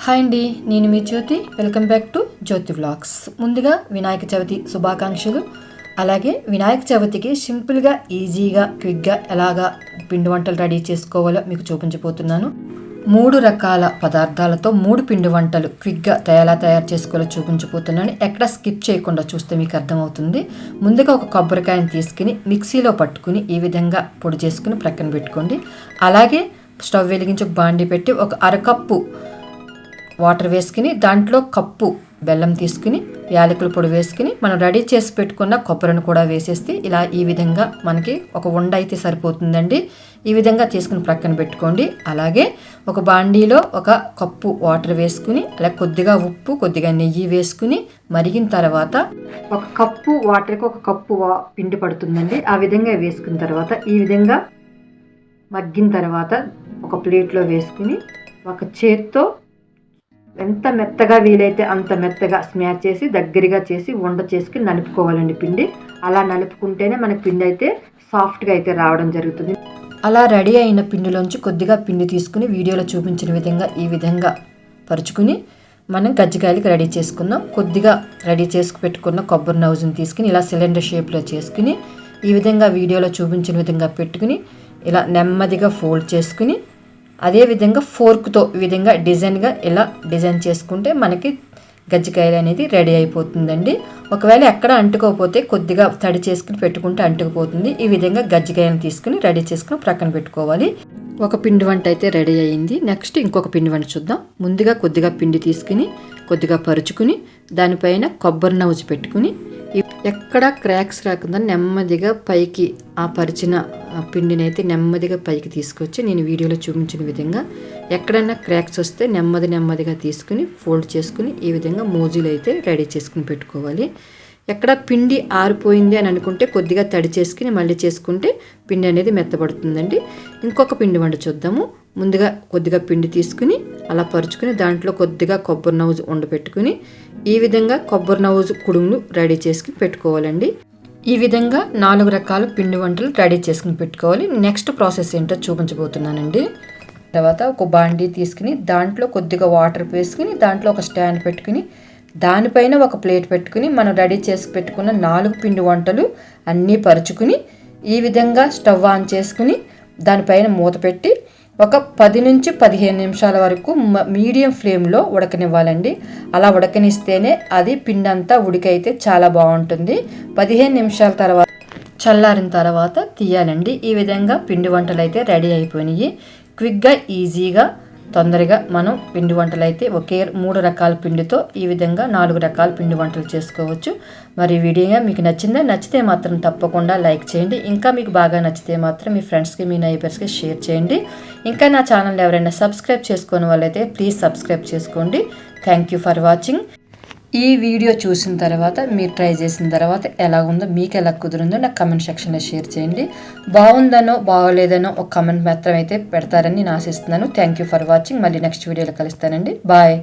Hi అండి, నేను మీ Jyoti. Welcome back to Jyoti vlogs. ముందుగా వినాయక చవితి శుభాకాంక్షలు. అలాగే వినాయక చవితికి సింపుల్గా, ఈజీగా, క్విక్గా ఎలాగా పిండి వంటలు రెడీ చేసుకోవాలో మీకు చూపించబోతున్నాను. 3 రకాల పదార్థాలతో 3 పిండి వంటలు క్విక్గా ఎలా తయారు చేసుకోవాలో చూపించబోతున్నాను. ఎక్కడ స్కిప్ చేయకుండా చూస్తే మీకు అర్థమవుతుంది. ముందుగా ఒక కొబ్బరికాయను తీసుకుని మిక్సీలో పట్టుకుని ఈ విధంగా పొడి చేసుకుని ప్రక్కన పెట్టుకోండి. అలాగే స్టవ్ వెలిగించి ఒక బాండి పెట్టి ఒక అరకప్పు వాటర్ వేసుకుని దాంట్లో కప్పు బెల్లం తీసుకుని యాలకుల పొడి వేసుకుని మనం రెడీ చేసి పెట్టుకున్న కొబ్బరిని కూడా వేసేస్తే ఇలా ఈ విధంగా మనకి ఒక ఉండ అయితే సరిపోతుందండి. ఈ విధంగా తీసుకుని ప్రక్కన పెట్టుకోండి. అలాగే ఒక బాండీలో ఒక కప్పు వాటర్ వేసుకుని అలా కొద్దిగా ఉప్పు, కొద్దిగా నెయ్యి వేసుకుని మరిగిన తర్వాత ఒక కప్పు వాటర్కి ఒక కప్పు పిండి పడుతుందండి. ఆ విధంగా వేసుకున్న తర్వాత ఈ విధంగా మగ్గిన తర్వాత ఒక ప్లేట్లో వేసుకుని ఒక చేత్తో ఎంత మెత్తగా వీలైతే అంత మెత్తగా స్మాష్ చేసి దగ్గరగా చేసి ఉండ చేసుకుని నలుపుకోవాలండి పిండి. అలా నలుపుకుంటేనే మనకి పిండి అయితే సాఫ్ట్గా అయితే రావడం జరుగుతుంది. అలా రెడీ అయిన పిండిలోంచి కొద్దిగా పిండి తీసుకుని వీడియోలో చూపించిన విధంగా ఈ విధంగా పరుచుకుని మనం కజ్జికాయలకి రెడీ చేసుకుందాం. కొద్దిగా రెడీ చేసుకు పెట్టుకున్న కొబ్బరి నౌజుని తీసుకుని ఇలా సిలిండర్ షేప్లో చేసుకుని ఈ విధంగా వీడియోలో చూపించిన విధంగా పెట్టుకుని ఇలా నెమ్మదిగా ఫోల్డ్ చేసుకుని అదేవిధంగా ఫోర్క్తో ఈ విధంగా డిజైన్గా ఇలా డిజైన్ చేసుకుంటే మనకి గజ్జికాయలు అనేది రెడీ అయిపోతుందండి. ఒకవేళ ఎక్కడ అంటుకోకపోతే కొద్దిగా తడి చేసుకుని పెట్టుకుంటే అంటుకుపోతుంది. ఈ విధంగా గజ్జికాయలను తీసుకుని రెడీ చేసుకుని ప్రక్కన పెట్టుకోవాలి. ఒక పిండి వంట అయితే రెడీ అయ్యింది. నెక్స్ట్ ఇంకొక పిండి వంట చూద్దాం. ముందుగా కొద్దిగా పిండి తీసుకుని కొద్దిగా పరుచుకుని దానిపైన కొబ్బరి నవ్వుచి పెట్టుకుని ఎక్కడ క్రాక్స్ రాకుండా నెమ్మదిగా పైకి ఆ పరిచిన పిండిని అయితే నెమ్మదిగా పైకి తీసుకొచ్చి నేను వీడియోలో చూపించిన విధంగా ఎక్కడైనా క్రాక్స్ వస్తే నెమ్మదిగా తీసుకుని ఫోల్డ్ చేసుకుని ఈ విధంగా మోజీలు అయితే రెడీ చేసుకుని పెట్టుకోవాలి. ఎక్కడ పిండి ఆరిపోయింది అని అనుకుంటే కొద్దిగా తడి చేసుకుని మళ్ళీ చేసుకుంటే పిండి అనేది మెత్తబడుతుందండి. ఇంకొక పిండి వంట చూద్దాము. ముందుగా కొద్దిగా పిండి తీసుకుని అలా పరుచుకుని దాంట్లో కొద్దిగా కొబ్బరి నవ్వుజు ఉండబెట్టుకుని ఈ విధంగా కొబ్బరి నవ్వుజు కుడుములు రెడీ చేసుకుని పెట్టుకోవాలండి. ఈ విధంగా 4 రకాల పిండి వంటలు రెడీ చేసుకుని పెట్టుకోవాలి. నెక్స్ట్ ప్రాసెస్ ఏంటో చూపించబోతున్నానండి. తర్వాత ఒక బాండీ తీసుకుని దాంట్లో కొద్దిగా వాటర్ వేసుకుని దాంట్లో ఒక స్టాండ్ పెట్టుకుని దానిపైన ఒక ప్లేట్ పెట్టుకుని మనం రెడీ చేసి పెట్టుకున్న 4 పిండి వంటలు అన్నీ పరుచుకుని ఈ విధంగా స్టవ్ ఆన్ చేసుకుని దానిపైన మూత పెట్టి ఒక 10 నుంచి 15 నిమిషాల వరకు మీడియం ఫ్లేమ్లో ఉడకనివ్వాలండి. అలా ఉడకనిస్తేనే అది పిండి అంతా ఉడికైతే చాలా బాగుంటుంది. 15 నిమిషాల తర్వాత చల్లారిన తర్వాత తీయాలండి. ఈ విధంగా పిండి వంటలు అయితే రెడీ అయిపోయినాయి. క్విక్గా, ఈజీగా, తొందరగా మనం పిండి వంటలు అయితే ఒకే 3 రకాల పిండితో ఈ విధంగా 4 రకాల పిండి వంటలు చేసుకోవచ్చు. మరి వీడియో మీకు నచ్చిందా? నచ్చితే మాత్రం తప్పకుండా లైక్ చేయండి. ఇంకా మీకు బాగా నచ్చితే మాత్రం మీ ఫ్రెండ్స్కి, మీ నైబర్స్కి షేర్ చేయండి. ఇంకా నా ఛానల్ ఎవరైనా సబ్స్క్రైబ్ చేసుకునే వాళ్ళైతే ప్లీజ్ సబ్స్క్రైబ్ చేసుకోండి. Thank you for watching. ఈ వీడియో చూసిన తర్వాత మీరు ట్రై చేసిన తర్వాత ఎలా ఉందో, మీకు ఎలా కుదిరిందో నాకు కమెంట్ సెక్షన్లో షేర్ చేయండి. బాగుందనో బాగోలేదనో ఒక కమెంట్ మాత్రం అయితే పెడతారని నేను ఆశిస్తున్నాను. Thank you for watching. మళ్ళీ నెక్స్ట్ వీడియోలో కలుస్తానండి. బాయ్.